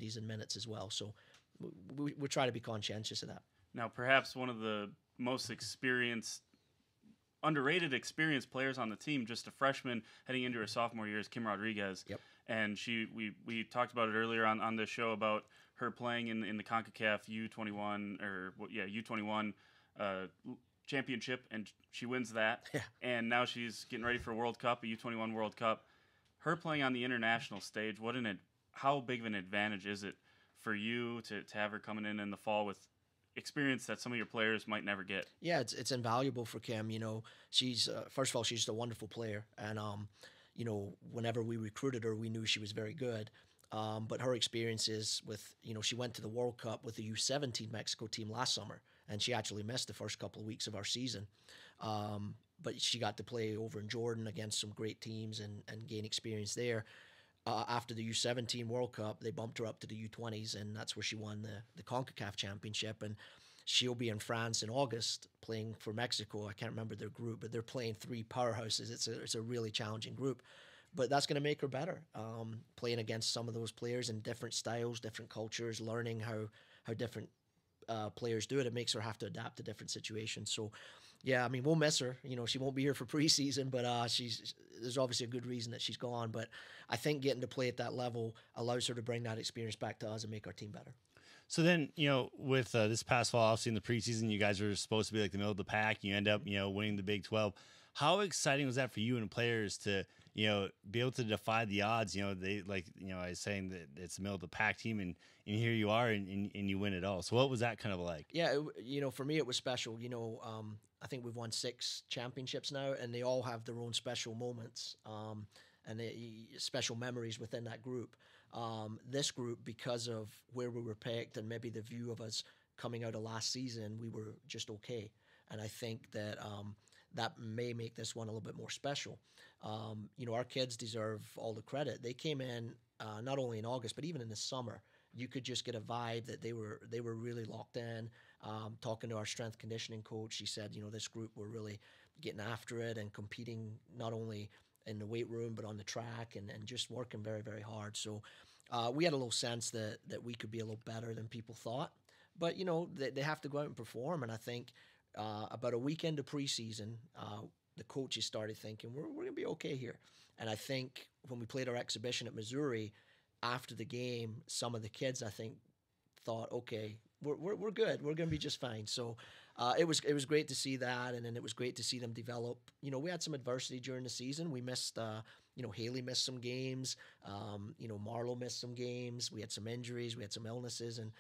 opportunities and minutes as well. So we try to be conscientious of that. Now, perhaps one of the most underrated experienced players on the team, just a freshman heading into her sophomore year, is Kim Rodriguez. Yep. And we talked about it earlier on this show about her playing in the CONCACAF U21 championship, and she wins that. Yeah. And now she's getting ready for a World Cup, a U21 World Cup. Her playing on the international stage, how big of an advantage is it for you to have her coming in the fall with experience that some of your players might never get? Yeah, it's invaluable for Kim. She's first of all, she's just a wonderful player, and whenever we recruited her, we knew she was very good. But her experiences with, she went to the World Cup with the U17 Mexico team last summer, and she actually missed the first couple of weeks of our season. But she got to play over in Jordan against some great teams and gain experience there. After the U17 World Cup, they bumped her up to the U20s, and that's where she won the CONCACAF championship. And she'll be in France in August playing for Mexico. I can't remember their group, but they're playing three powerhouses. It's a really challenging group. But that's going to make her better, playing against some of those players in different styles, different cultures, learning how different players do it. It makes her have to adapt to different situations. So, yeah, I mean, we'll miss her. She won't be here for preseason, but there's obviously a good reason that she's gone. But I think getting to play at that level allows her to bring that experience back to us and make our team better. So then, with this past fall, obviously in the preseason, you guys were supposed to be like the middle of the pack. You end up, winning the Big 12. How exciting was that for you and the players to, be able to defy the odds? They I was saying that it's the middle of the pack team, and here you are, and you win it all. So what was that kind of like? Yeah, for me it was special. I think we've won 6 championships now, and they all have their own special moments and special memories within that group. This group, because of where we were picked and maybe the view of us coming out of last season, we were just okay. And I think that that may make this one a little bit more special. Our kids deserve all the credit. They came in not only in August, but even in the summer. You could just get a vibe that they were really locked in. Talking to our strength conditioning coach, he said, this group were really getting after it and competing not only in the weight room, but on the track and just working very, very hard. So we had a little sense that we could be a little better than people thought. But, they have to go out and perform. And I think about a week into preseason, the coaches started thinking, we're going to be okay here. And I think when we played our exhibition at Missouri, after the game, some of the kids, I think, thought, okay, we're good. We're going to be just fine. So it was great to see that, and then it was great to see them develop. We had some adversity during the season. We missed, Haley missed some games. Marlo missed some games. We had some injuries. We had some illnesses, and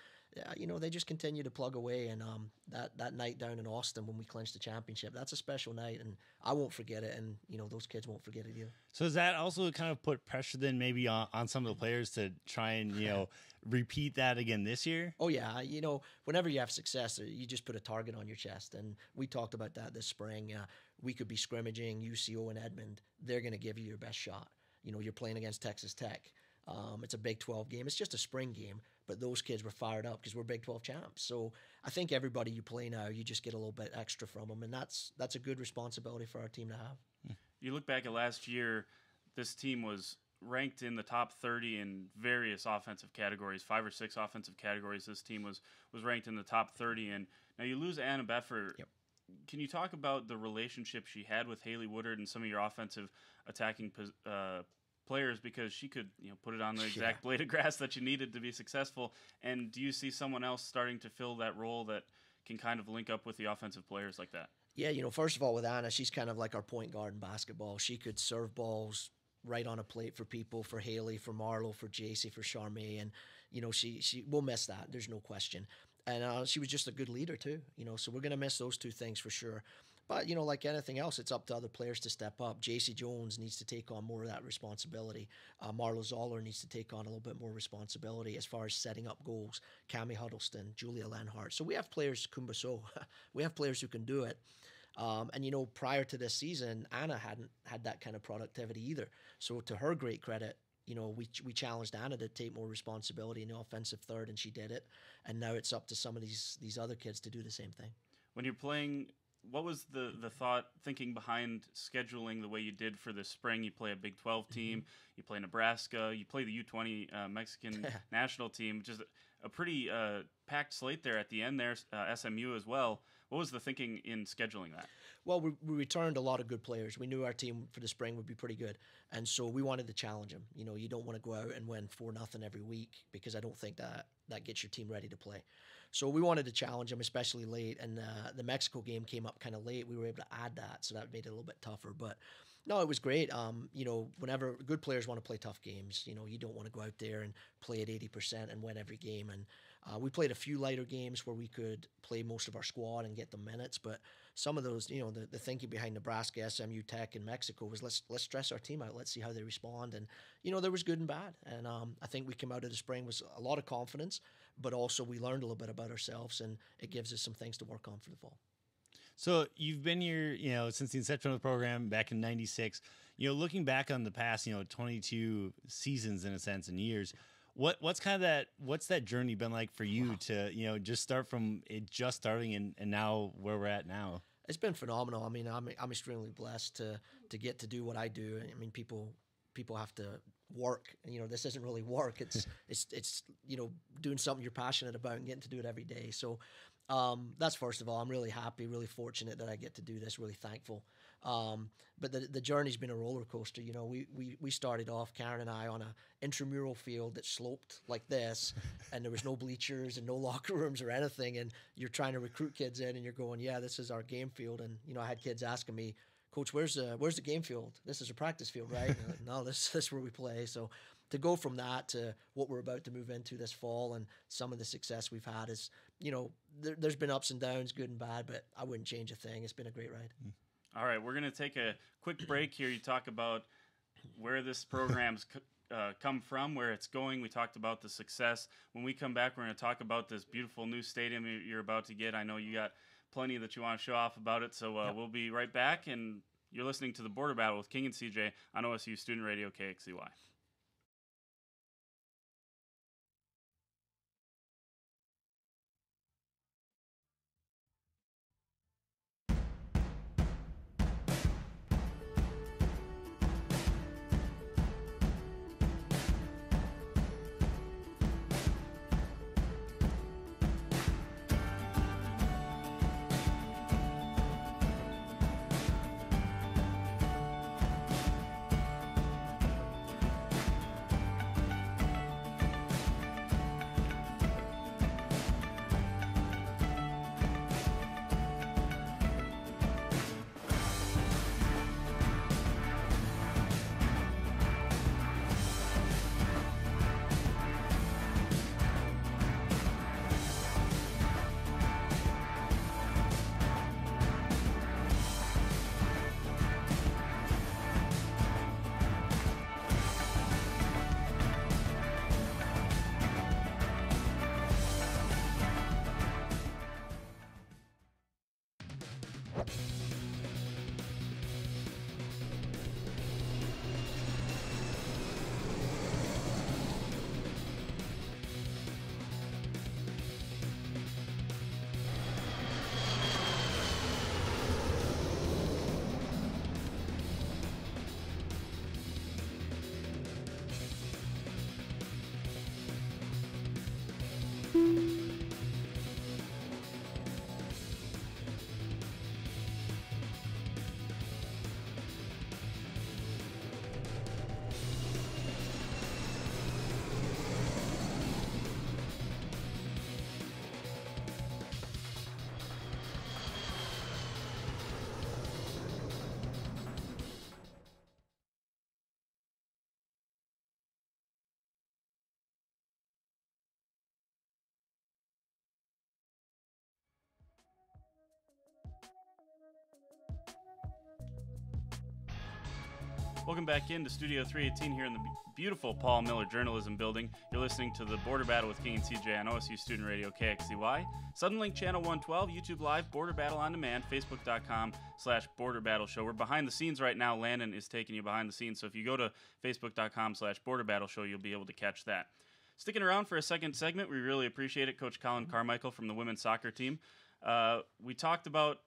they just continue to plug away. And that night down in Austin when we clinched the championship, that's a special night, and I won't forget it, and those kids won't forget it either. So does that also kind of put pressure then maybe on some of the players to try and repeat that again this year? Oh yeah, whenever you have success, you just put a target on your chest, and we talked about that this spring. We could be scrimmaging UCO and Edmond. They're going to give you your best shot. You're playing against Texas Tech. It's a Big 12 game. It's just a spring game, but those kids were fired up because we're Big 12 champs. So I think everybody you play now, you just get a little bit extra from them, and that's a good responsibility for our team to have. You look back at last year, this team was ranked in the top 30 in various offensive categories, 5 or 6 offensive categories. This team was ranked in the top 30, and now you lose Anna Beffert. Yep. Can you talk about the relationship she had with Haley Woodard and some of your offensive attacking players, because she could put it on the exact blade of grass that you needed to be successful? And do you see someone else starting to fill that role that can kind of link up with the offensive players like that? Yeah, first of all, with Anna, she's kind of like our point guard in basketball. She could serve balls right on a plate for people, for Haley, for Marlo, for JC, for Charmaine, and she will miss that. There's no question. And she was just a good leader too. So we're gonna miss those 2 things for sure. But like anything else, it's up to other players to step up. JC Jones needs to take on more of that responsibility. Marlo Zoller needs to take on a little bit more responsibility as far as setting up goals. Cami Huddleston, Julia Lenhart. So we have players, Kumbaso, we have players who can do it. And prior to this season, Anna hadn't had that kind of productivity either. So to her great credit, we challenged Anna to take more responsibility in the offensive third, and she did it. And now it's up to some of these other kids to do the same thing. When you're playing what was the thought thinking behind scheduling the way you did for this spring? You play a Big 12 team, you play Nebraska, you play the U20 Mexican national team, which is a pretty packed slate there at the end there, SMU as well. What was the thinking in scheduling that? Well, we returned a lot of good players. We knew our team for the spring would be pretty good, and so we wanted to challenge them. You know, you don't want to go out and win 4-0 every week, because I don't think that gets your team ready to play. So we wanted to challenge them, especially late, and the Mexico game came up kind of late. We were able to add that, so that made it a little bit tougher. But no, it was great. You know, whenever good players want to play tough games, you know, you don't want to go out there and play at 80% and win every game. And we played a few lighter games where we could play most of our squad and get the minutes. But some of those, you know, the thinking behind Nebraska, SMU, Tech, and Mexico was let's stress our team out. Let's see how they respond. And, you know, there was good and bad. And I think we came out of the spring with a lot of confidence, but also we learned a little bit about ourselves, and it gives us some things to work on for the fall. So you've been here, you know, since the inception of the program back in '96. You know, looking back on the past, you know, 22 seasons in a sense and years, what's that journey been like for you to, you know, just start from it just starting and now where we're at now? It's been phenomenal. I mean, I'm extremely blessed to get to do what I do. I mean, people have to work, and you know, this isn't really work. It's you know, doing something you're passionate about and getting to do it every day. So that's first of all. I'm really happy, really fortunate that I get to do this. Really thankful. But the journey's been a roller coaster. You know, we started off, Karen and I, on a intramural field that sloped like this, and there was no bleachers and no locker rooms or anything. And you're trying to recruit kids in, and you're going, yeah, this is our game field. And you know, I had kids asking me, Coach, where's the game field? This is a practice field, right? And I'm like, no, this is where we play. So to go from that to what we're about to move into this fall, and some of the success we've had is, you know, there's been ups and downs, good and bad, but I wouldn't change a thing. It's been a great ride. All right, we're going to take a quick break here. You talk about where this program's come from, where it's going. We talked about the success. When we come back, we're going to talk about this beautiful new stadium you're about to get. I know you got plenty that you want to show off about it, so we'll be right back. And you're listening to The Border Battle with King and CJ on OSU Student Radio KXCY. Welcome back into Studio 318 here in the beautiful Paul Miller Journalism Building. You're listening to The Border Battle with King and CJ on OSU Student Radio KXCY, Suddenlink Channel 112, YouTube Live, Border Battle on Demand, Facebook.com/Border Battle Show. We're behind the scenes right now. Landon is taking you behind the scenes, so if you go to Facebook.com/Border Battle Show, you'll be able to catch that. Sticking around for a second segment, we really appreciate it. Coach Colin Carmichael from the women's soccer team. We talked about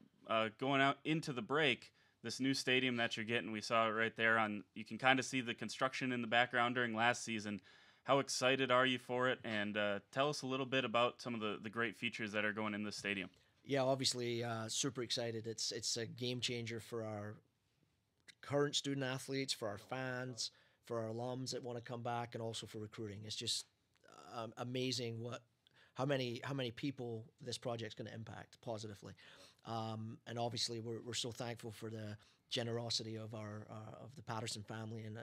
going out into the break, this new stadium that you're getting, we saw it right there on. You can kind of see the construction in the background during last season. How excited are you for it? And tell us a little bit about some of the great features that are going in this stadium. Yeah, obviously, super excited. It's a game changer for our current student athletes, for our fans, for our alums that want to come back, and also for recruiting. It's just amazing how many people this project's going to impact positively. And obviously, we're so thankful for the generosity of of the Patterson family and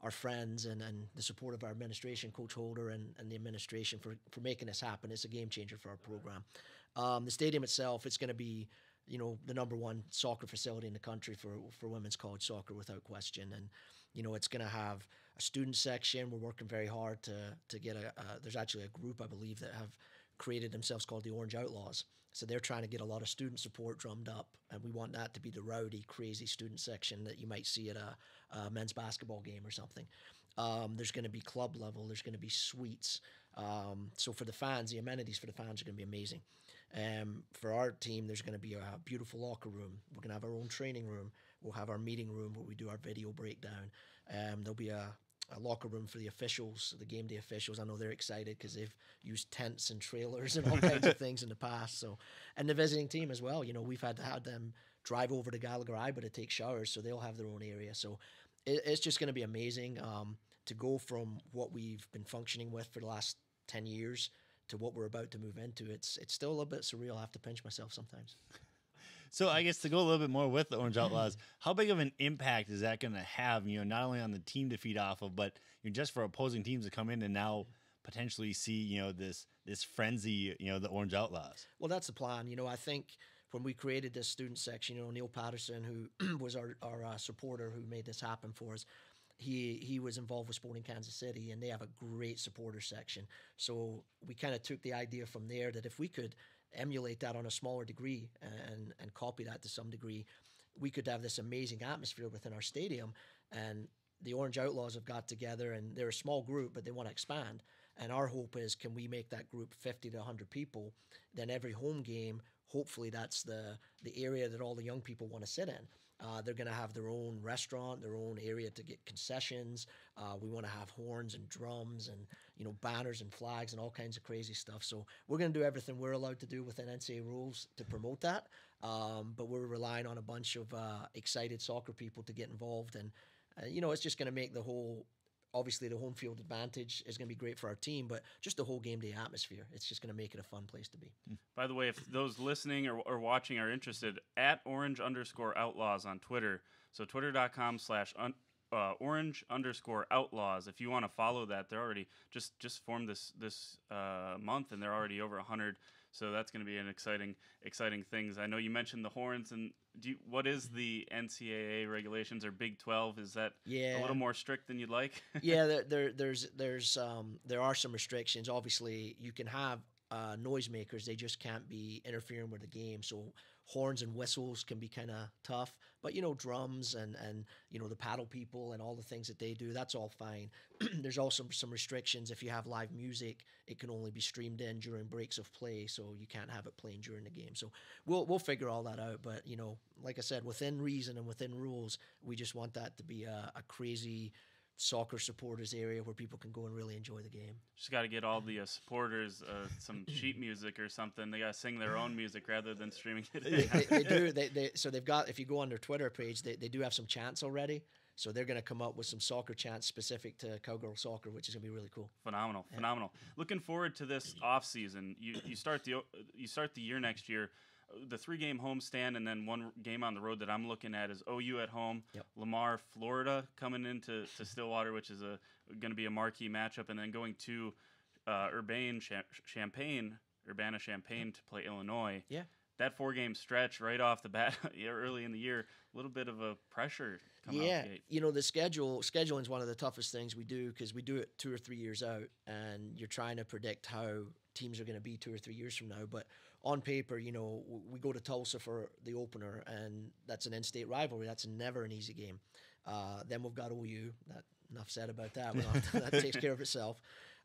our friends and the support of our administration, Coach Holder and the administration for making this happen. It's a game changer for our program. The stadium itself, it's going to be, the #1 soccer facility in the country for women's college soccer without question. And, it's going to have a student section. We're working very hard to get there's actually a group, I believe, that have created themselves called the Orange Outlaws. So they're trying to get a lot of student support drummed up, and we want that to be the rowdy, crazy student section that you might see at a men's basketball game or something. There's going to be club level. There's going to be suites. So for the fans, the amenities for the fans are going to be amazing. For our team, there's going to be a beautiful locker room. We're going to have our own training room. We'll have our meeting room where we do our video breakdown. There'll be a locker room for the officials, the game day officials. I know they're excited because they've used tents and trailers and all kinds of things in the past. So, and the visiting team as well. We've had to have them drive over to Gallagher Iba to take showers, so they'll have their own area. So it's just going to be amazing to go from what we've been functioning with for the last 10 years to what we're about to move into. It's still a little bit surreal. I have to pinch myself sometimes. So I guess to go a little bit more with the Orange Outlaws, how big of an impact is that going to have, not only on the team to feed off of, but just for opposing teams to come in and now potentially see, this frenzy, the Orange Outlaws? Well, that's the plan. I think when we created this student section, Neil Patterson, who was our supporter who made this happen for us, he was involved with Sporting Kansas City, and they have a great supporter section. So we kind of took the idea from there that if we could emulate that on a smaller degree and copy that to some degree, we could have this amazing atmosphere within our stadium. And the Orange Outlaws have got together, and they're a small group, but they want to expand. And our hope is, can we make that group 50 to 100 people? Then every home game, hopefully that's the area that all the young people want to sit in. They're going to have their own restaurant, their own area to get concessions. We want to have horns and drums and banners and flags and all kinds of crazy stuff. So we're going to do everything we're allowed to do within NCAA rules to promote that. But we're relying on a bunch of excited soccer people to get involved. And it's just going to make obviously the home field advantage is going to be great for our team, but just the whole game day atmosphere, it's just going to make it a fun place to be. By the way, if those listening or watching are interested, at @orange_outlaws on Twitter, so twitter.com/orange_outlaws. If you want to follow that, they're already just formed this month, and they're already over 100. So that's going to be an exciting things. I know you mentioned the horns, and what is the NCAA regulations or Big 12? Is that a little more strict than you'd like? Yeah, there are some restrictions. Obviously, you can have noisemakers; they just can't be interfering with the game. So horns and whistles can be kind of tough, but drums and the paddle people and all the things that they do, that's all fine. There's also some restrictions. If you have live music, it can only be streamed in during breaks of play, so you can't have it playing during the game. So we'll figure all that out. But like I said, within reason and within rules, we just want that to be a crazy soccer supporters area where people can go and really enjoy the game. Just got to get all the supporters some sheet music or something. They got to sing their own music rather than streaming it. They do. So they've got, if you go on their Twitter page, they do have some chants already. So they're going to come up with some soccer chants specific to Cowgirl soccer, which is going to be really cool. Phenomenal. Looking forward to this off season. You start the year next year. The 3-game homestand and then 1 game on the road that I'm looking at is OU at home, Lamar, Florida coming into Stillwater, which is going to be a marquee matchup, and then going to Urbana-Champaign to play Illinois. Yeah. That 4-game stretch right off the bat early in the year, a little bit of a pressure coming out the gate. The scheduling is one of the toughest things we do because we do it 2 or 3 years out, and you're trying to predict how teams are going to be 2 or 3 years from now. But on paper, we go to Tulsa for the opener, and that's an in-state rivalry. That's never an easy game. Then we've got OU. Enough said about that. That takes care of itself.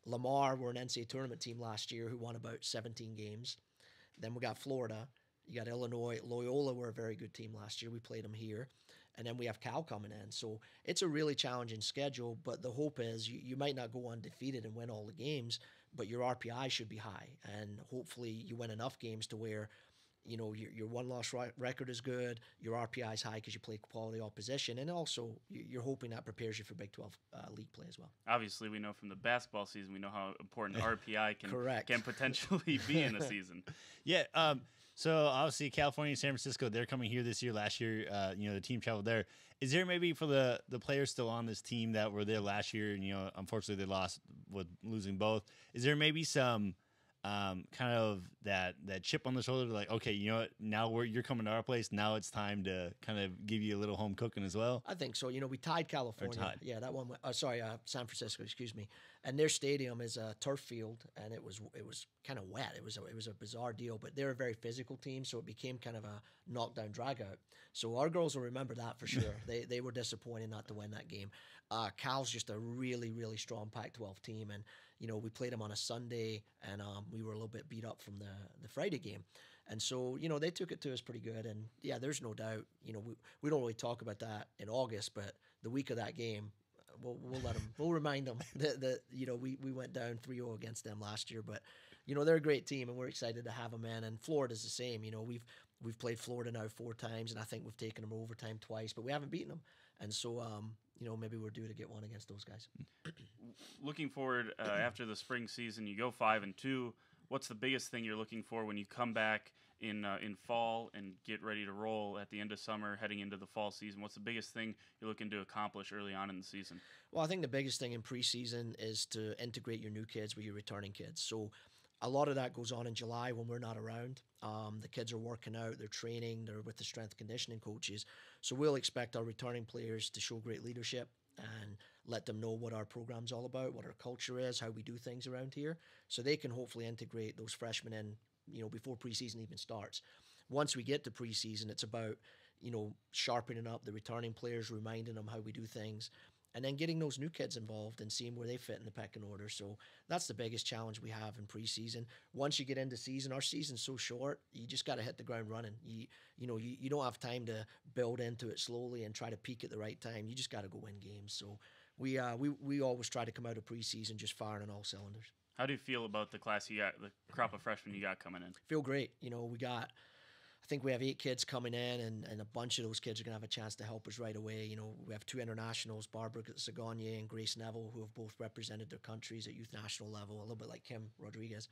Lamar were an NCAA tournament team last year who won about 17 games. Then we got Florida, You got Illinois. Loyola were a very good team last year. We played them here. And then we have Cal coming in. So it's a really challenging schedule, but the hope is you might not go undefeated and win all the games, but your RPI should be high. And hopefully you win enough games to where, your one-loss record is good, your RPI is high because you play quality opposition, and also you're hoping that prepares you for Big 12 league play as well. Obviously, we know from the basketball season, we know how important RPI can potentially be in a season. Yeah. So obviously California and San Francisco, they're coming here this year. Last year, the team traveled there. Is there maybe for the players still on this team that were there last year and, unfortunately they lost with losing both, is there maybe some kind of that chip on the shoulder, like, okay, you know what, now you're coming to our place, now it's time to kind of give you a little home cooking as well? I think so. We tied California. Yeah, that one. San Francisco, excuse me. And their stadium is a turf field, and it was kind of wet. It was a bizarre deal, but they're a very physical team, so it became kind of a knockdown dragout. So our girls will remember that for sure. They were disappointed not to win that game. Cal's just a really, really strong Pac-12 team, and we played them on a Sunday, and we were a little bit beat up from the Friday game. And so, they took it to us pretty good. And, yeah, there's no doubt, we don't really talk about that in August, but the week of that game, we'll let them, we'll remind them that we went down 3-0 against them last year. But, they're a great team, and we're excited to have them in. And Florida's the same. We've played Florida now 4 times, and I think we've taken them overtime twice, but we haven't beaten them. And so, maybe we're due to get one against those guys. Looking forward after the spring season, you go 5-2. What's the biggest thing you're looking for when you come back in fall and get ready to roll at the end of summer, heading into the fall season? What's the biggest thing you're looking to accomplish early on in the season? Well, I think the biggest thing in preseason is to integrate your new kids with your returning kids. So a lot of that goes on in July when we're not around. The kids are working out, they're training, they're with the strength conditioning coaches. So we'll expect our returning players to show great leadership and let them know what our program's all about, what our culture is, how we do things around here, so they can hopefully integrate those freshmen in, before preseason even starts. Once we get to preseason, it's about, sharpening up the returning players, reminding them how we do things, and then getting those new kids involved and seeing where they fit in the pecking order. So that's the biggest challenge we have in preseason. Once you get into season, our season's so short, you just got to hit the ground running. You don't have time to build into it slowly and try to peak at the right time. You just got to go win games. So we always try to come out of preseason just firing on all cylinders. How do you feel about the class you got, the crop of freshmen you got coming in? Feel great. I think we have 8 kids coming in, and a bunch of those kids are going to have a chance to help us right away. We have 2 internationals, Barbara Sagonye and Grace Neville, who have both represented their countries at youth national level, a little bit like Kim Rodriguez.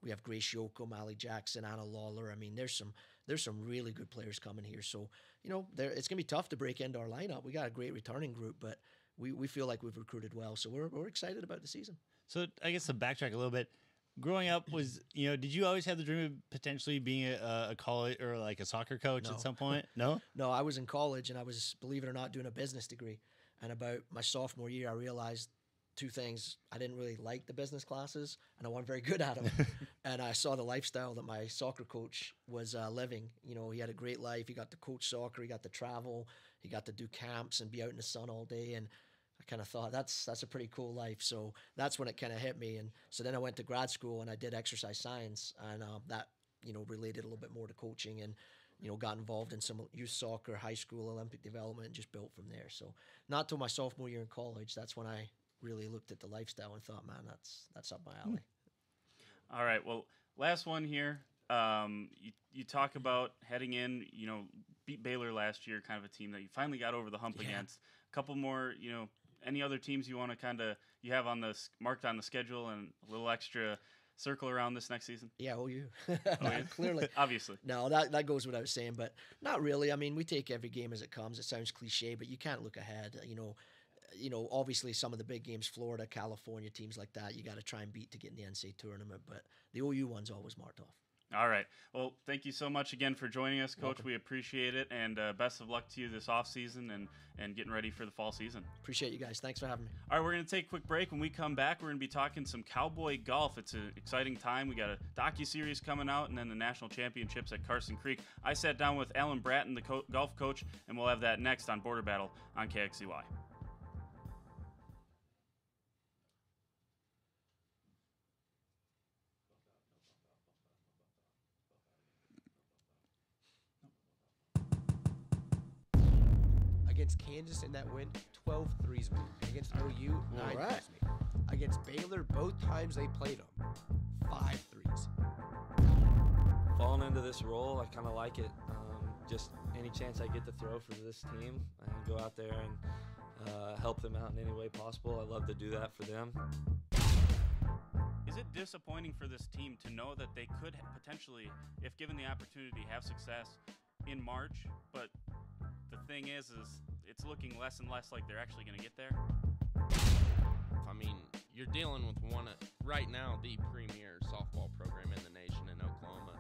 We have Grace Yoko, Mally Jackson, Anna Lawler. I mean, there's some really good players coming here. So, it's going to be tough to break into our lineup. We got a great returning group, but we feel like we've recruited well. So we're excited about the season. So I guess to backtrack a little bit, growing up did you always have the dream of potentially being a college or like a soccer coach at some point? No? No, I was in college and I was, believe it or not, doing a business degree. And about my sophomore year, I realized 2 things. I didn't really like the business classes and I wasn't very good at them. And I saw the lifestyle that my soccer coach was living. He had a great life. He got to coach soccer. He got to travel. He got to do camps and be out in the sun all day. And I kind of thought that's a pretty cool life. So that's when it kind of hit me. And so then I went to grad school and I did exercise science, and that related a little bit more to coaching, and got involved in some youth soccer, high school, Olympic development, and just built from there. So not till my sophomore year in college, that's when I really looked at the lifestyle and thought, man, that's up my alley. All right, well, last one here. You talk about heading in, beat Baylor last year, kind of a team that you finally got over the hump against. A couple more, any other teams you want to you have on this marked on the schedule and a little extra circle around this next season? Yeah, OU. Yeah? Clearly. Obviously. No, that goes without saying, but not really. I mean, we take every game as it comes. It sounds cliche, but you can't look ahead. Obviously some of the big games, Florida, California, teams like that, you got to try and beat to get in the NCAA tournament, but the OU one's always marked off. All right. Well, thank you so much again for joining us, Coach. Welcome. We appreciate it, and best of luck to you this offseason and getting ready for the fall season. Appreciate you guys. Thanks for having me. All right, we're going to take a quick break. When we come back, we're going to be talking some cowboy golf. It's an exciting time. We got a docuseries coming out, and then the national championships at Carson Creek. I sat down with Alan Bratton, the golf coach, and we'll have that next on Border Battle on KXCY. Against Kansas in that win, 12 threes made. Against OU, 9 All right. threes made. Against Baylor, both times they played them, 5 threes. Falling into this role, I kind of like it. Just any chance I get to throw for this team and go out there and help them out in any way possible, I love to do that for them. Is it disappointing for this team to know that they could potentially, if given the opportunity, have success in March, but the thing is it's looking less and less like they're actually going to get there? I mean, you're dealing with one, right now, the premier softball program in the nation in Oklahoma.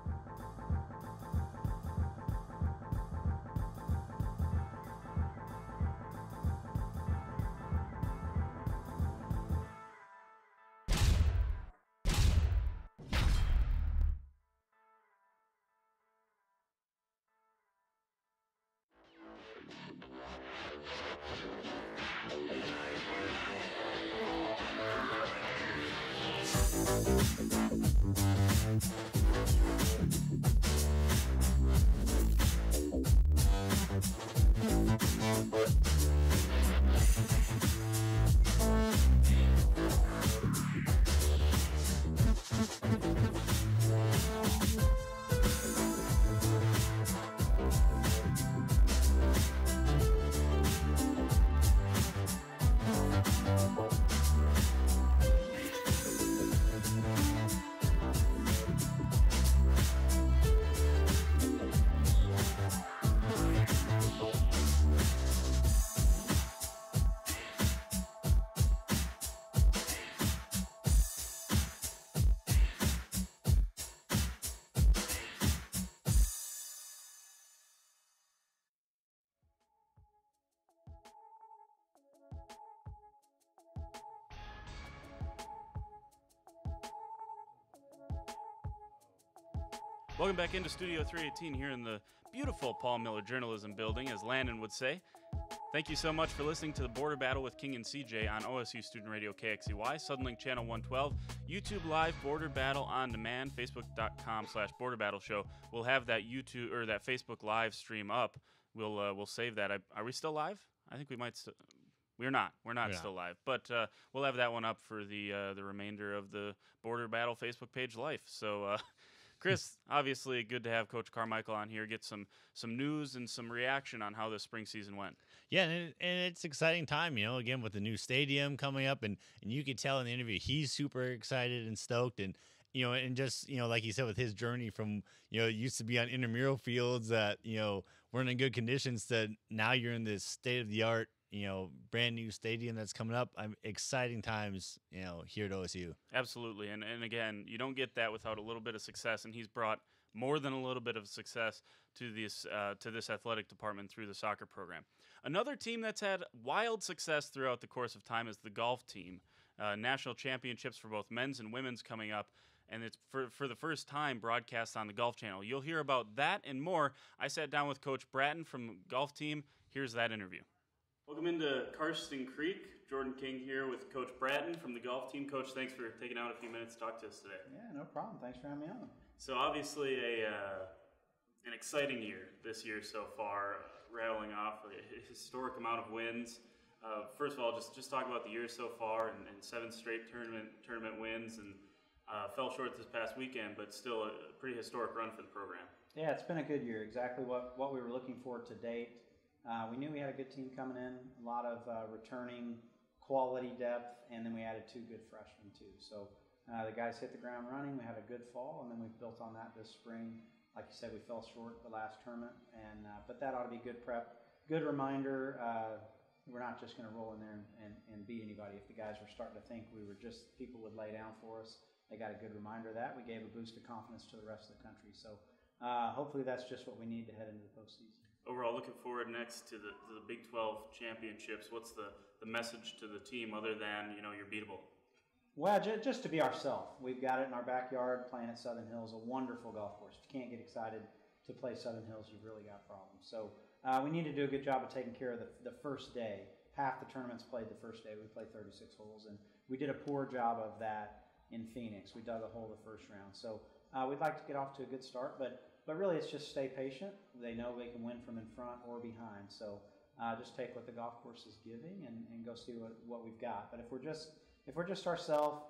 Welcome back into Studio 318 here in the beautiful Paul Miller Journalism Building, as Landon would say. Thank you so much for listening to the Border Battle with King and CJ on OSU Student Radio KXCY, Suddenlink Channel 112, YouTube Live, Border Battle on Demand, Facebook.com/Border Battle Show. We'll have that YouTube or that Facebook Live stream up. We'll save that. Are we still live? I think we might still. We're not. We're not still live, but we'll have that one up for the remainder of the Border Battle Facebook page life. So. Chris, obviously good to have Coach Carmichael on here, get some news and some reaction on how the spring season went. Yeah, and it's exciting time, again, with the new stadium coming up, and you could tell in the interview he's super excited and stoked, and and just, like you said, with his journey from, used to be on intramural fields that, weren't in good conditions to now you're in this state-of-the-art, brand new stadium that's coming up. Exciting times, here at OSU. Absolutely. And again, you don't get that without a little bit of success. And he's brought more than a little bit of success to this athletic department through the soccer program. Another team that's had wild success throughout the course of time is the golf team. National championships for both men's and women's coming up. And it's for the first time broadcast on the Golf Channel. You'll hear about that and more. I sat down with Coach Bratton from golf team. Here's that interview. Welcome into Karsten Creek. Jordan King here with Coach Bratton from the golf team. Coach, thanks for taking out a few minutes to talk to us today. Yeah, no problem. Thanks for having me on. So obviously an exciting year this year so far, rattling off a historic amount of wins. First of all, just talk about the year so far and 7 straight tournament wins, and fell short this past weekend, but still a pretty historic run for the program. Yeah, it's been a good year. Exactly what we were looking for to date. We knew we had a good team coming in, a lot of returning quality depth, and then we added 2 good freshmen too. So the guys hit the ground running. We had a good fall, and then we built on that this spring. Like you said, we fell short the last tournament, but that ought to be good prep. Good reminder, we're not just going to roll in there and beat anybody. If the guys were starting to think we were just, people would lay down for us, they got a good reminder of that. We gave a boost of confidence to the rest of the country. So hopefully that's just what we need to head into the postseason. Overall, looking forward next to the Big 12 championships. What's the message to the team other than, you're beatable? Well, just to be ourselves. We've got it in our backyard playing at Southern Hills, a wonderful golf course. If you can't get excited to play Southern Hills, you've really got problems. So we need to do a good job of taking care of the first day. Half the tournament's played the first day. We played 36 holes, and we did a poor job of that in Phoenix. We dug a hole the first round. So we'd like to get off to a good start, but really it's just stay patient. They know they can win from in front or behind. So just take what the golf course is giving and go see what we've got. But if we're just ourselves,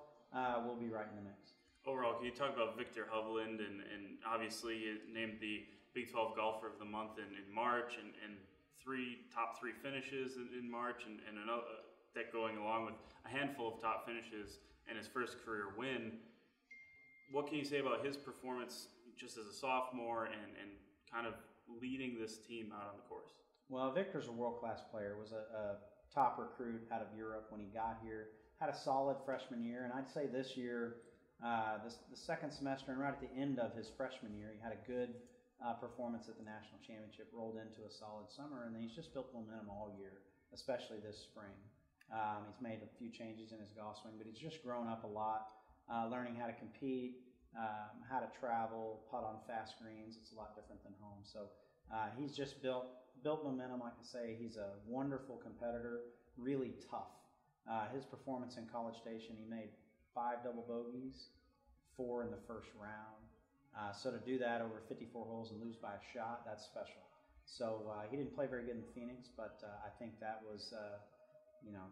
we'll be right in the mix. Overall, can you talk about Victor Hovland and obviously you named the Big 12 Golfer of the Month in March and top three finishes in March and another, that going along with a handful of top finishes and his first career win. What can you say about his performance just as a sophomore and kind of leading this team out on the course? Well, Victor's a world-class player, was a top recruit out of Europe when he got here, had a solid freshman year, and I'd say this year, the second semester and right at the end of his freshman year, he had a good performance at the national championship, rolled into a solid summer, and then he's just built momentum all year, especially this spring. He's made a few changes in his golf swing, but he's just grown up a lot, learning how to compete, how to travel, putt on fast greens. It's a lot different than home. So he's just built momentum. Like I say, he's a wonderful competitor, really tough. His performance in College Station, he made 5 double bogeys, 4 in the first round. So to do that over 54 holes and lose by a shot, that's special. So he didn't play very good in Phoenix, but I think that was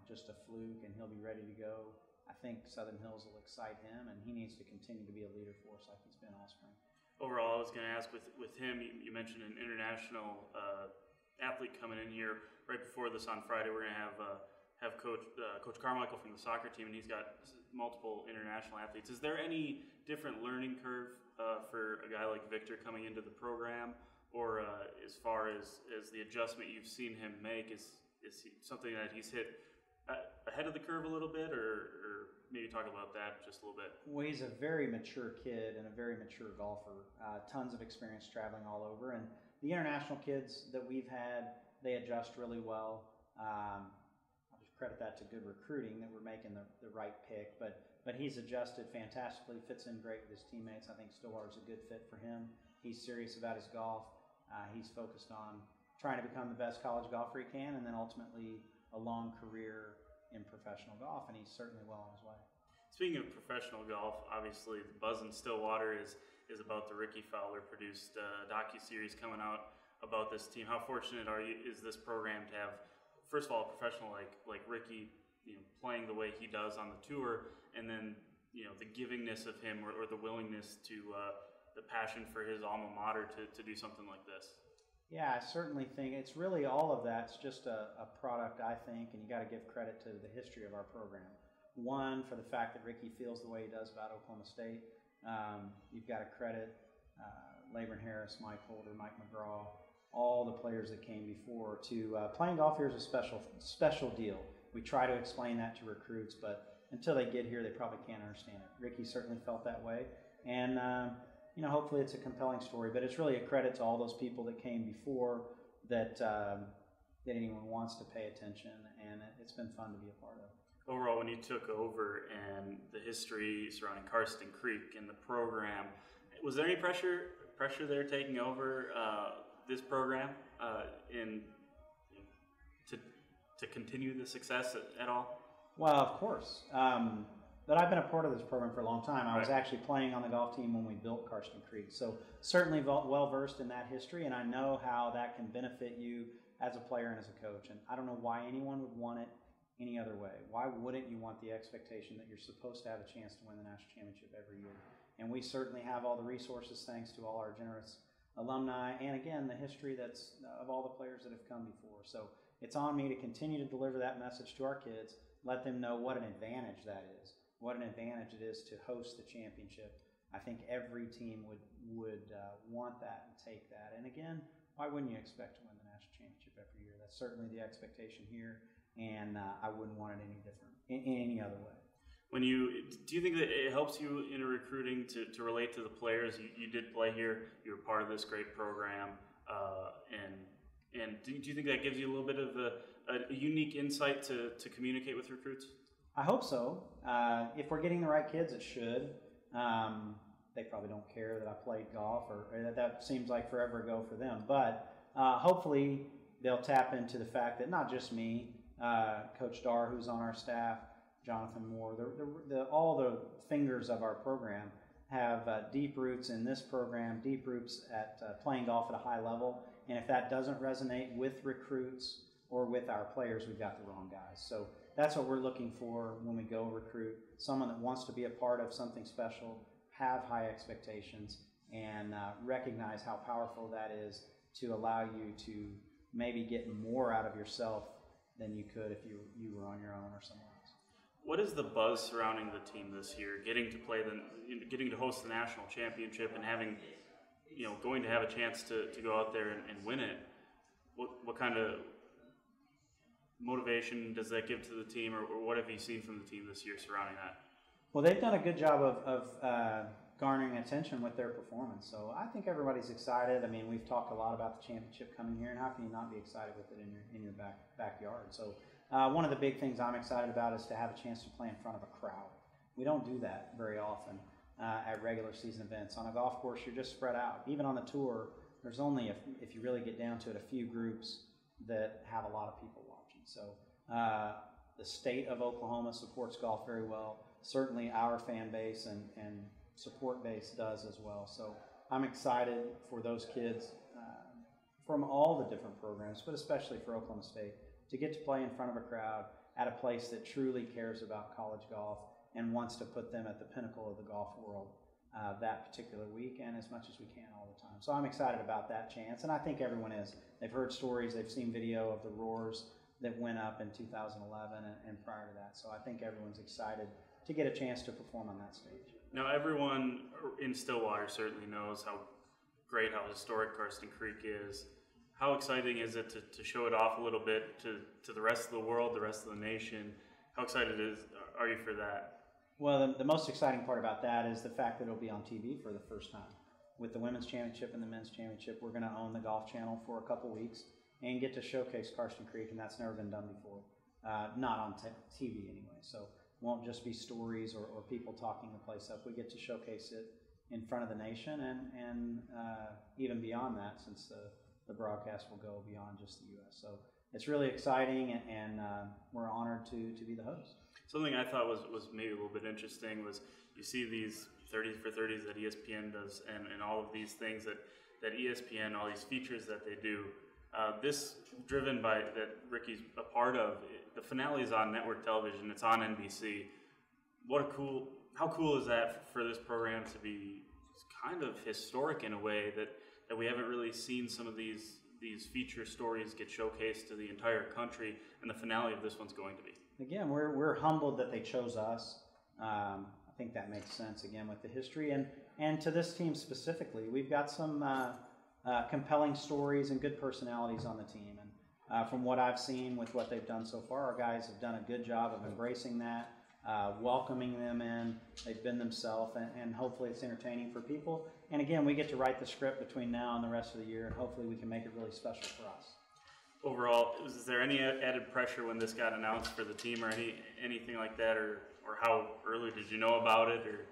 just a fluke, and he'll be ready to go. I think Southern Hills will excite him, and he needs to continue to be a leader for us like he's been all spring. Overall, I was going to ask with him, you mentioned an international athlete coming in here right before this on Friday. We're going to have Coach Carmichael from the soccer team, and he's got multiple international athletes. Is there any different learning curve for a guy like Victor coming into the program, or as far as the adjustment you've seen him make, is he something that he's hit ahead of the curve a little bit, or maybe talk about that just a little bit? Well, he's a very mature kid and a very mature golfer. Tons of experience traveling all over, and the international kids that we've had, they adjust really well. I'll just credit that to good recruiting, that we're making the right pick, but he's adjusted fantastically, fits in great with his teammates. I think Stillwater's a good fit for him. He's serious about his golf. He's focused on trying to become the best college golfer he can, and then ultimately a long career in professional golf, and he's certainly well on his way. Speaking of professional golf, obviously the buzz in Stillwater is about the Ricky Fowler produced docuseries coming out about this team. How fortunate is this program to have, first of all, a professional like Ricky, playing the way he does on the tour, and then the givingness of him or the willingness to the passion for his alma mater to do something like this? Yeah, I certainly think it's really all of that's just a product, I think, and you got to give credit to the history of our program. One, for the fact that Ricky feels the way he does about Oklahoma State. You've got to credit Labron Harris, Mike Holder, Mike McGraw, all the players that came before to playing golf here is a special deal. We try to explain that to recruits, but until they get here, they probably can't understand it. Ricky certainly felt that way, and hopefully it's a compelling story, but it's really a credit to all those people that came before that anyone wants to pay attention, and it's been fun to be a part of. Overall, when you took over and the history surrounding Karsten Creek and the program, was there any pressure there taking over this program to continue the success at all? Well, of course. But I've been a part of this program for a long time. I was actually playing on the golf team when we built Karsten Creek. So certainly well-versed in that history, and I know how that can benefit you as a player and as a coach. And I don't know why anyone would want it any other way. Why wouldn't you want the expectation that you're supposed to have a chance to win the national championship every year? And we certainly have all the resources thanks to all our generous alumni, and again, the history that's of all the players that have come before. So it's on me to continue to deliver that message to our kids, let them know what an advantage that is. What an advantage it is to host the championship. I think every team would want that and take that. And again, why wouldn't you expect to win the national championship every year? That's certainly the expectation here, and I wouldn't want it any different, in any other way. Do you think that it helps you in recruiting to relate to the players? You did play here. You were part of this great program, and do you think that gives you a little bit of a unique insight to communicate with recruits? I hope so. If we're getting the right kids, it should. They probably don't care that I played golf, or that seems like forever ago for them. But hopefully they'll tap into the fact that not just me, Coach Dar, who's on our staff, Jonathan Moore, all the fingers of our program have deep roots in this program, deep roots at playing golf at a high level. And if that doesn't resonate with recruits, or with our players, we've got the wrong guys. So that's what we're looking for when we go recruit, someone that wants to be a part of something special, have high expectations, and recognize how powerful that is to allow you to maybe get more out of yourself than you could if you were on your own or somewhere else. What is the buzz surrounding the team this year? Getting to host the national championship and having, going to have a chance to go out there and win it. What kind of motivation does that give to the team, or what have you seen from the team this year surrounding that? Well, they've done a good job of garnering attention with their performance. So I think everybody's excited. I mean, we've talked a lot about the championship coming here, and how can you not be excited with it in your backyard? So one of the big things I'm excited about is to have a chance to play in front of a crowd. We don't do that very often at regular season events. On a golf course, you're just spread out. Even on the tour, there's only, if you really get down to it, a few groups that have a lot of people watching. So the state of Oklahoma supports golf very well. Certainly our fan base and support base does as well. So I'm excited for those kids from all the different programs, but especially for Oklahoma State, to get to play in front of a crowd at a place that truly cares about college golf and wants to put them at the pinnacle of the golf world that particular week, and as much as we can all the time. So I'm excited about that chance, and I think everyone is. They've heard stories, they've seen video of the roars that went up in 2011 and prior to that. So I think everyone's excited to get a chance to perform on that stage. Now, everyone in Stillwater certainly knows how great, how historic Karsten Creek is. How exciting is it to show it off a little bit to the rest of the world, the rest of the nation? How excited are you for that? Well, the most exciting part about that is the fact that it'll be on TV for the first time. With the women's championship and the men's championship, we're going to own the Golf Channel for a couple weeks and get to showcase Karsten Creek, and that's never been done before. Not on TV anyway, so it won't just be stories or people talking the place up. We get to showcase it in front of the nation and even beyond that, since the broadcast will go beyond just the U.S. So it's really exciting, and we're honored to be the host. Something I thought was maybe a little bit interesting was you see these 30 for 30s that ESPN does and all of these things that ESPN, all these features that they do. This driven by that Ricky's a part of. The finale is on network television. It's on NBC. How cool is that for this program to be kind of historic in a way that we haven't really seen some of these feature stories get showcased to the entire country, and the finale of this one's going to be. Again, we're humbled that they chose us. I think that makes sense, again, with the history. And to this team specifically, we've got some compelling stories and good personalities on the team. And from what I've seen with what they've done so far, our guys have done a good job of embracing that, welcoming them in. They've been themselves, and hopefully it's entertaining for people. And again, we get to write the script between now and the rest of the year, and hopefully we can make it really special for us. Overall, is there any added pressure when this got announced for the team, or anything like that, or how early did you know about it, or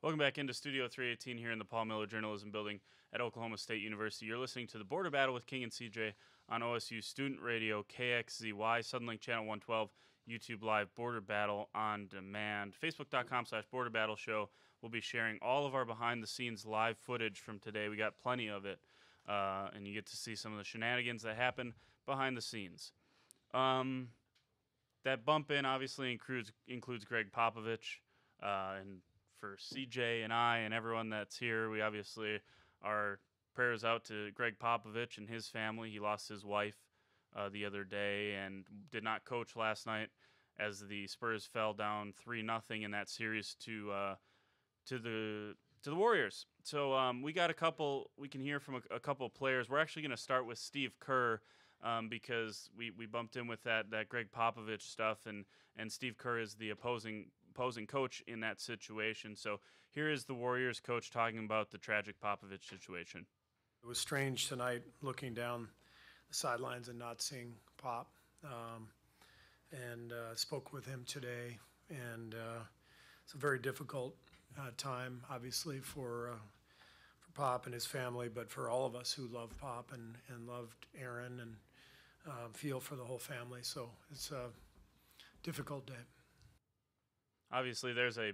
Welcome back into Studio 318 here in the Paul Miller Journalism Building at Oklahoma State University. You're listening to the Border Battle with King and CJ on OSU Student Radio, KXZY, Suddenlink Channel 112, YouTube Live, Border Battle on Demand. Facebook.com/Border Battle Show. We'll be sharing all of our behind-the-scenes live footage from today. We got plenty of it, and you get to see some of the shenanigans that happen behind the scenes. That bump in obviously includes Greg Popovich, and for CJ and I and everyone that's here, we obviously our prayers out to Greg Popovich and his family. He lost his wife the other day and did not coach last night as the Spurs fell down 3-0 in that series to the Warriors. So we got a couple. We can hear from a couple of players. We're actually going to start with Steve Kerr because we bumped in with that Greg Popovich stuff, and Steve Kerr is the opposing coach in that situation. So here is the Warriors coach talking about the tragic Popovich situation. It was strange tonight looking down the sidelines and not seeing Pop. And spoke with him today, and it's a very difficult time, obviously, for Pop and his family, but for all of us who love Pop and loved Aaron and feel for the whole family. So it's a difficult day. Obviously, there's a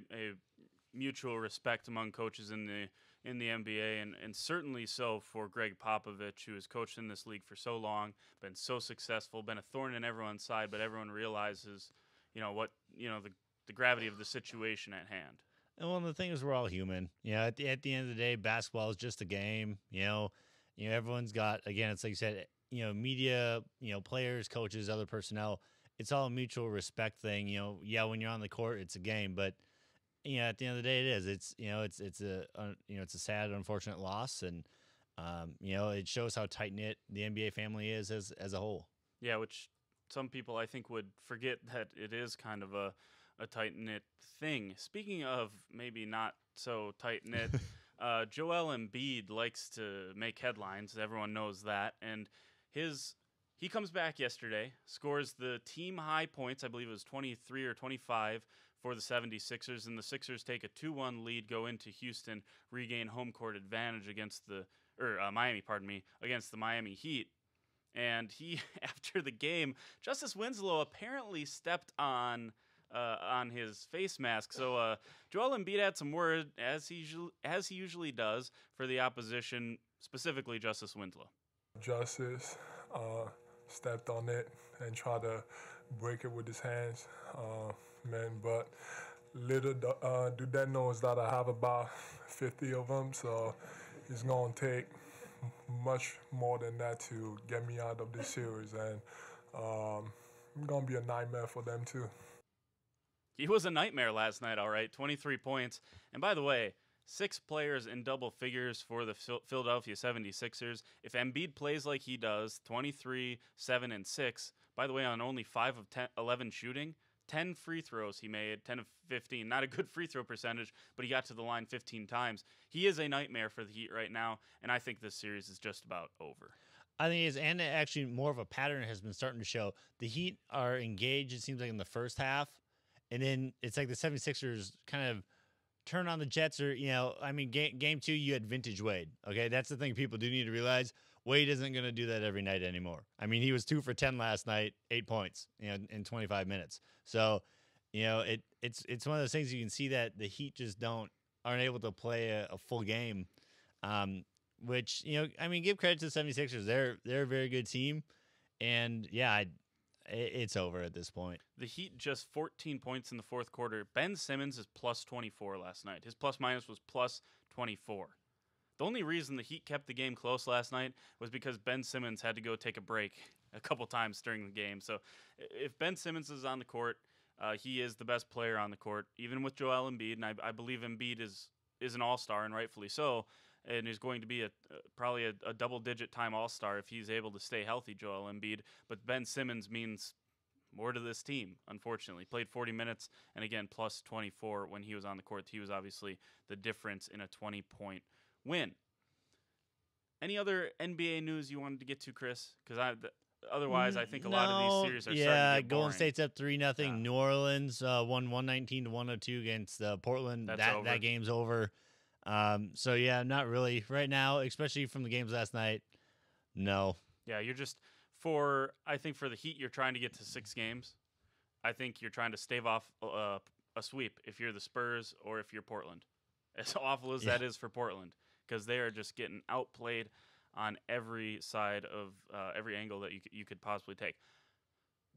mutual respect among coaches in the NBA, and certainly so for Greg Popovich, who has coached in this league for so long, been so successful, been a thorn in everyone's side, but everyone realizes, the gravity of the situation at hand. And one of the things, we're all human. At the end of the day, basketball is just a game. Everyone's got, again, it's like you said, media, players, coaches, other personnel. It's all a mutual respect thing. When you're on the court, it's a game, but at the end of the day, it is. It's a sad, unfortunate loss, and it shows how tight knit the NBA family is as a whole. Yeah, which some people I think would forget that it is kind of a tight knit thing. Speaking of maybe not so tight knit, Joel Embiid likes to make headlines. Everyone knows that, and he comes back yesterday, scores the team high points. I believe it was 23 or 25 for the 76ers, and the Sixers take a 2-1 lead, go into Houston, regain home court advantage against Miami, against the Miami Heat. And he, after the game, Justice Winslow apparently stepped on his face mask. So Joel Embiid had some word, as he usually does, for the opposition, specifically Justice Winslow. Justice stepped on it and tried to break it with his hands. But little do that know is that I have about 50 of them, so it's going to take much more than that to get me out of this series, and it's going to be a nightmare for them too. He was a nightmare last night, all right, 23 points. And by the way, 6 players in double figures for the Philadelphia 76ers. If Embiid plays like he does, 23, 7, and 6, by the way, on only 5 of 11 shooting, 10 free throws he made, 10 of 15. Not a good free throw percentage, but he got to the line 15 times. He is a nightmare for the Heat right now, and I think this series is just about over. I think it is, and actually more of a pattern has been starting to show. The Heat are engaged, it seems like, in the first half, and then it's like the 76ers kind of turn on the Jets, or, game 2, you had vintage Wade. Okay, that's the thing people do need to realize. Wade isn't going to do that every night anymore. I mean, he was 2 for 10 last night, 8 points, in 25 minutes. So, it's one of those things you can see that the Heat just aren't able to play a full game, which, give credit to the 76ers. They're a very good team, and it's over at this point. The Heat just 14 points in the fourth quarter. Ben Simmons is plus 24 last night. His plus-minus was plus 24. The only reason the Heat kept the game close last night was because Ben Simmons had to go take a break a couple times during the game. So if Ben Simmons is on the court, he is the best player on the court, even with Joel Embiid. And I believe Embiid is an all-star, and rightfully so, and is going to be probably a double-digit time all-star if he's able to stay healthy, Joel Embiid. But Ben Simmons means more to this team, unfortunately. Played 40 minutes, and again, plus 24 when he was on the court. He was obviously the difference in a 20-point win. Any other NBA news you wanted to get to, Chris? Because Otherwise, I think a lot of these series are starting to get Golden boring. State's up 3-0. Yeah. New Orleans won 119-102 against Portland. That's that over. game's over. So yeah, not really right now, especially from the games last night. No. Yeah, you're just I think for the Heat, you're trying to get to 6 games. I think you're trying to stave off a sweep if you're the Spurs or if you're Portland. As awful as that is for Portland, because they are just getting outplayed on every side of every angle that you could possibly take.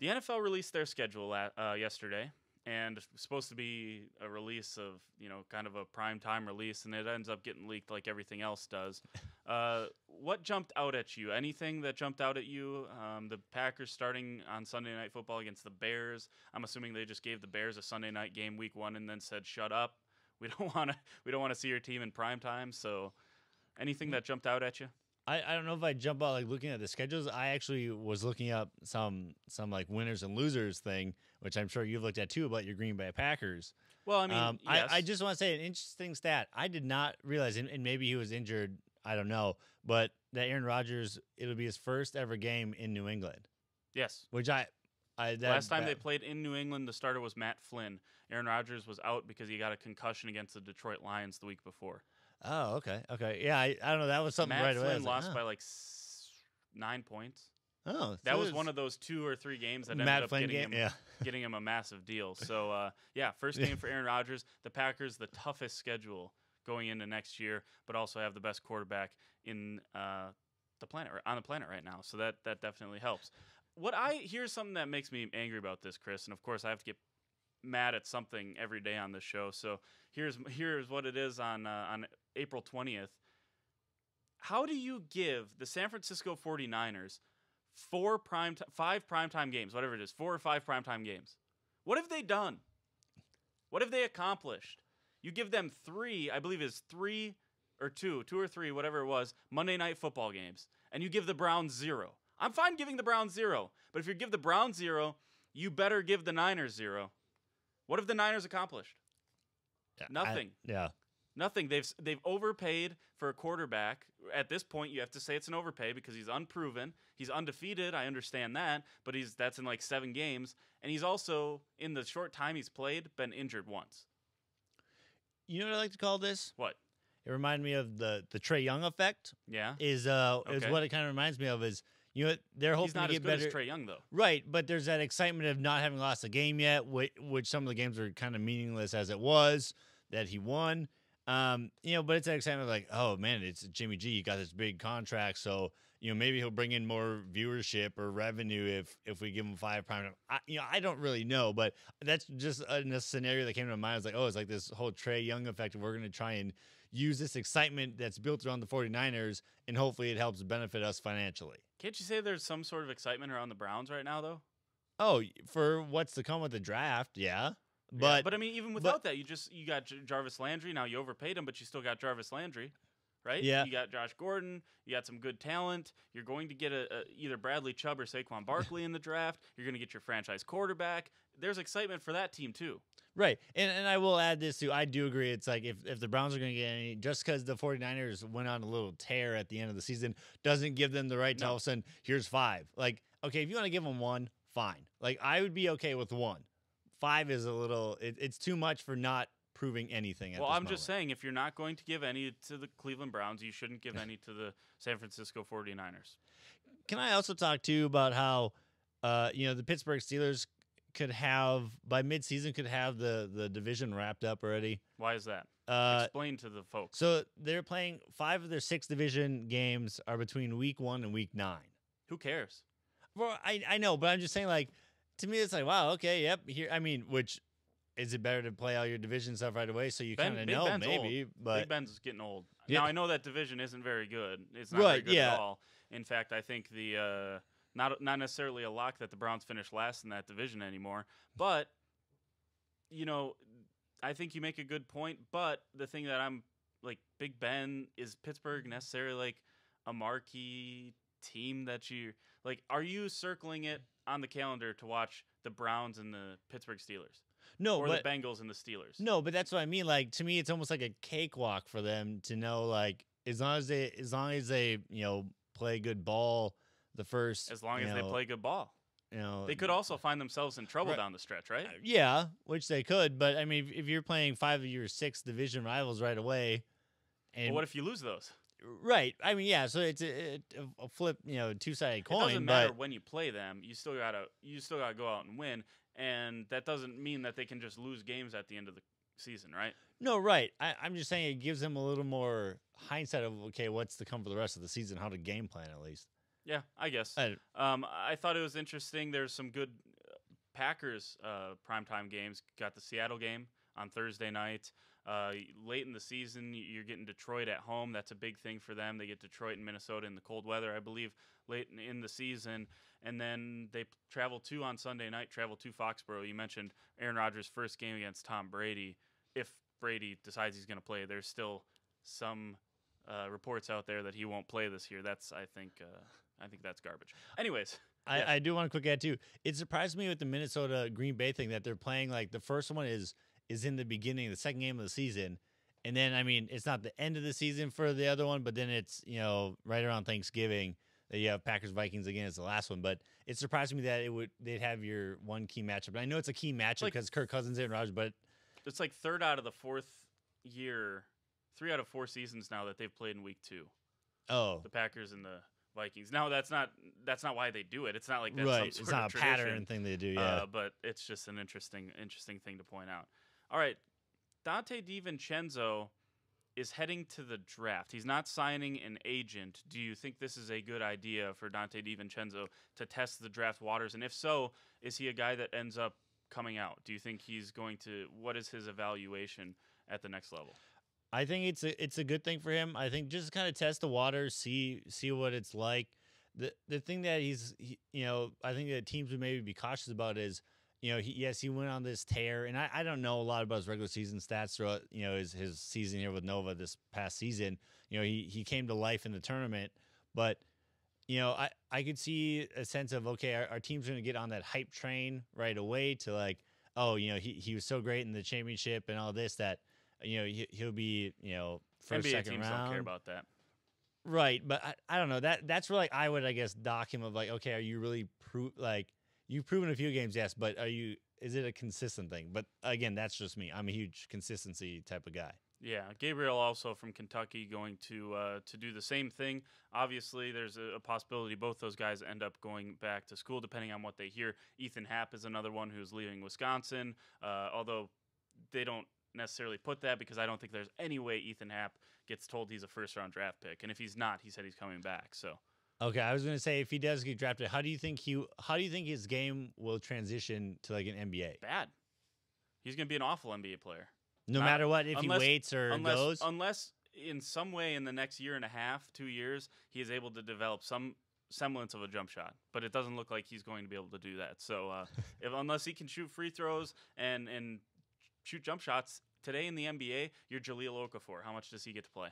The NFL released their schedule yesterday, and it's supposed to be a release of, kind of a prime time release, and it ends up getting leaked like everything else does. What jumped out at you? Anything that jumped out at you? The Packers starting on Sunday Night Football against the Bears. I'm assuming they just gave the Bears a Sunday night game week 1 and then said, "Shut up. We don't want to see your team in prime time." So, anything that jumped out at you? I don't know if I jump out like looking at the schedules. I actually was looking up some like winners and losers thing, which I'm sure you've looked at too, about your Green Bay Packers. Well, I mean, yes. I just want to say an interesting stat. I did not realize, and maybe he was injured, I don't know, but that Aaron Rodgers, it'll be his first ever game in New England. Yes. Which last time they played in New England, the starter was Matt Flynn. Aaron Rodgers was out because he got a concussion against the Detroit Lions the week before. Oh, okay. Yeah, I don't know. That was something Matt right away. Flynn lost by like 9 points. Oh, so that was one of those 2 or 3 games that ended up getting him a massive deal. So, first game for Aaron Rodgers. The Packers, the toughest schedule going into next year, but also have the best quarterback in on the planet right now. So that definitely helps. Here's something that makes me angry about this, Chris, and of course I have to get mad at something every day on this show. So here's what it is on April 20th. How do you give the San Francisco 49ers 5 primetime games, whatever it is, 4 or 5 primetime games? What have they done? What have they accomplished? You give them 3, I believe it's 3 or 2 or 3, whatever it was, Monday Night Football games, and you give the Browns 0. I'm fine giving the Browns 0, but if you give the Browns 0, you better give the Niners 0. What have the Niners accomplished? Nothing. Nothing. They've overpaid for a quarterback. At this point, you have to say it's an overpay because he's unproven. He's undefeated. I understand that, but that's in like 7 games, and he's also, in the short time he's played, been injured once. You know what I like to call this? What? It reminded me of the Trae Young effect. Yeah. Is what it kind of reminds me of is, they're hoping to get better. He's not as good as Trae Young, though. Right, but there's that excitement of not having lost a game yet, which some of the games are kind of meaningless as it was, that he won. But it's that excitement of like, oh, man, it's Jimmy G. You got this big contract, so, maybe he'll bring in more viewership or revenue if we give him 5 prime. I don't really know, but that's just a scenario that came to my mind. I was like, oh, it's like this whole Trae Young effect. We're going to try and use this excitement that's built around the 49ers, and hopefully it helps benefit us financially. Can't you say there's some sort of excitement around the Browns right now, though? Oh, for what's to come with the draft, yeah. But I mean, even without that, you got Jarvis Landry. Now you overpaid him, but you still got Jarvis Landry, right? Yeah. You got Josh Gordon. You got some good talent. You're going to get either Bradley Chubb or Saquon Barkley in the draft. You're going to get your franchise quarterback. There's excitement for that team too. Right. And I will add this too. I do agree. It's like if the Browns are going to get any, just because the 49ers went on a little tear at the end of the season doesn't give them the right to all of a sudden, here's 5. Like, okay, if you want to give them 1, fine. Like, I would be okay with 1. 5 is a little, it's too much for not proving anything at this moment. Just saying, if you're not going to give any to the Cleveland Browns, you shouldn't give any to the San Francisco 49ers. Can I also talk to you about how, the Pittsburgh Steelers could have, by midseason, could have the division wrapped up already? Why is that? Explain to the folks. So they're playing 5 of their 6 division games are between week 1 and week 9. Who cares? Well, I know, but I'm just saying, like, to me, it's like, wow, okay, yep. Here, I mean, which is it better to play all your division stuff right away so you kind of know Ben's maybe? Old. But Big Ben's getting old. Yeah. Now I know that division isn't very good. It's not very good at all. In fact, I think the not necessarily a lock that the Browns finish last in that division anymore. But I think you make a good point. But the thing that I'm like, Big Ben, is Pittsburgh necessarily like a marquee team that you like? Are you circling it on the calendar to watch the Browns and the Pittsburgh Steelers? No, or but the Bengals and the Steelers. No, but that's what I mean. Like, to me, it's almost like a cakewalk for them to know, like, as long as they play good ball the first. As long as they play good ball. They could also find themselves in trouble down the stretch, right? Yeah, which they could. But I mean, if you're playing 5 of your 6 division rivals right away, and well, what if you lose those? Right. I mean, yeah. So it's a flip, two-sided coin. It doesn't matter when you play them. You still gotta go out and win, and that doesn't mean that they can just lose games at the end of the season, right? No, right. I'm just saying it gives them a little more hindsight of okay, what's to come for the rest of the season, how to game plan at least. Yeah, I guess. I thought it was interesting. There's some good Packers primetime games. Got the Seattle game on Thursday night. Late in the season, you're getting Detroit at home. That's a big thing for them. They get Detroit and Minnesota in the cold weather, I believe, late in the season. And then they travel to, on Sunday night, to Foxborough. You mentioned Aaron Rodgers' first game against Tom Brady. If Brady decides he's going to play, there's still some reports out there that he won't play this year. I think that's garbage. Anyways. I do want to quick add, too. It surprised me with the Minnesota Green Bay thing that they're playing, like, the first one is in the beginning, the second game of the season. And then, I mean, it's not the end of the season for the other one, but then it's, right around Thanksgiving that you have Packers-Vikings again as the last one. But it surprised me that they'd have your one key matchup. And I know it's a key matchup because Kirk Cousins and Rodgers, but it's like third out of the fourth year, 3 out of 4 seasons now that they've played in week 2. Oh. The Packers and the Vikings. Now that's not why they do it. It's not like that's right. some sort it's not of a tradition, pattern thing they do. Yeah, but it's just an interesting thing to point out. All right, Dante DiVincenzo is heading to the draft. He's not signing an agent. Do you think this is a good idea for Dante DiVincenzo to test the draft waters? And if so, is he a guy that ends up coming out? Do you think he's going to? What is his evaluation at the next level? I think it's a good thing for him. I think just kind of test the waters, see what it's like. The thing that I think that teams would maybe be cautious about is, he went on this tear, and I don't know a lot about his regular season stats throughout, his season here with Nova this past season. He came to life in the tournament, but, I could see a sense of, okay, our team's going to get on that hype train right away to like, oh, he was so great in the championship and all this that, he'll be, first, NBA second teams round. don't care about that. Right, but I don't know. That's where, like, I would, I guess, dock him of, like, okay, are you really you've proven a few games, yes, but is it a consistent thing? But again, that's just me. I'm a huge consistency type of guy. Yeah, Gabriel also from Kentucky going to do the same thing. Obviously, there's a possibility both those guys end up going back to school, depending on what they hear. Ethan Happ is another one who's leaving Wisconsin, although they don't necessarily put that because I don't think there's any way Ethan Happ gets told he's a first-round draft pick. And if he's not, he said he's coming back, so... Okay, I was going to say if he does get drafted, how do you think his game will transition to like an NBA? Bad. He's going to be an awful NBA player. No matter what, if he waits or goes? Unless in some way in the next year and a half, 2 years, he is able to develop some semblance of a jump shot. But it doesn't look like he's going to be able to do that. So unless he can shoot free throws and shoot jump shots, today in the NBA, you're Jahlil Okafor. How much does he get to play?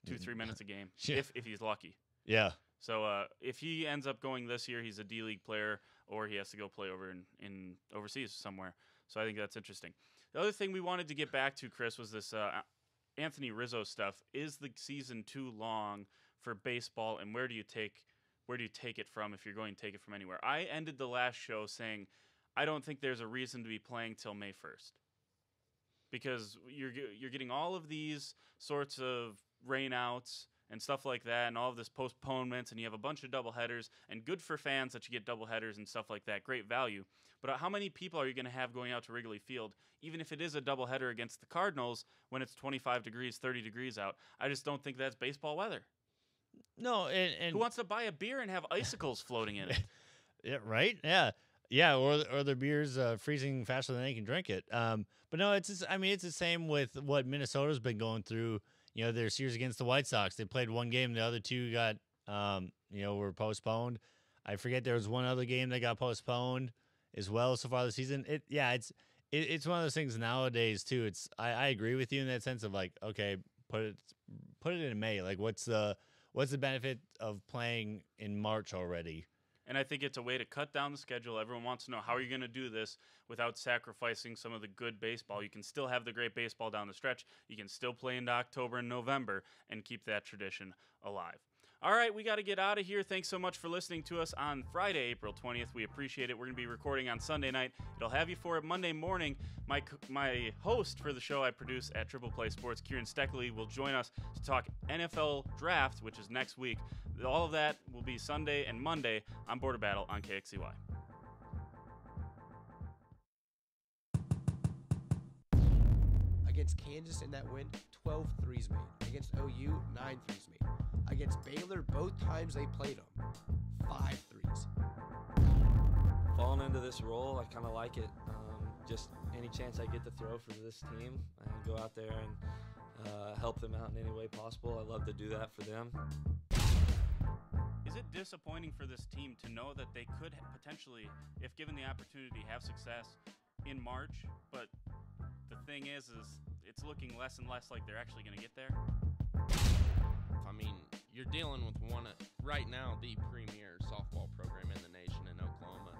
2-3 minutes a game, if he's lucky. Yeah. So if he ends up going this year, he's a D-League player, or he has to go play over in overseas somewhere. So I think that's interesting. The other thing we wanted to get back to, Chris, was this Anthony Rizzo stuff. Is the season too long for baseball, and where do you take it from if you're going to take it from anywhere? I ended the last show saying I don't think there's a reason to be playing till May 1st because you're getting all of these sorts of rainouts and stuff like that, and all of this postponements, and you have a bunch of doubleheaders, and good for fans that you get doubleheaders and stuff like that. Great value. But how many people are you going to have going out to Wrigley Field, even if it is a doubleheader against the Cardinals when it's 25 degrees, 30 degrees out? I just don't think that's baseball weather. No, and who wants to buy a beer and have icicles floating in it? Yeah, right? Yeah, or their beer's freezing faster than they can drink it. But no, it's the same with what Minnesota's been going through. Their series against the White Sox, they played one game. The other two got, were postponed. I forget there was one other game that got postponed as well so far this season. It's one of those things nowadays too. I agree with you in that sense of like, okay, put it in May. Like, what's the benefit of playing in March already? And I think it's a way to cut down the schedule. Everyone wants to know how are you going to do this without sacrificing some of the good baseball. You can still have the great baseball down the stretch. You can still play into October and November and keep that tradition alive. All right, we got to get out of here. Thanks so much for listening to us on Friday, April 20th. We appreciate it. We're going to be recording on Sunday night. It'll have you for it Monday morning. My host for the show I produce at Triple Play Sports, Kieran Steckley, will join us to talk NFL Draft, which is next week. All of that will be Sunday and Monday on Border Battle on KXCY. Against Kansas in that win, 12 threes made. Against OU, 9 threes made. Against Baylor, both times they played them, 5 threes. Falling into this role, I kind of like it. Just any chance I get to throw for this team and go out there and help them out in any way possible. I love to do that for them. Is it disappointing for this team to know that they could potentially, if given the opportunity, have success in March, but the thing is it's looking less and less like they're actually going to get there? I mean, you're dealing with one of, right now, the premier softball program in the nation in Oklahoma.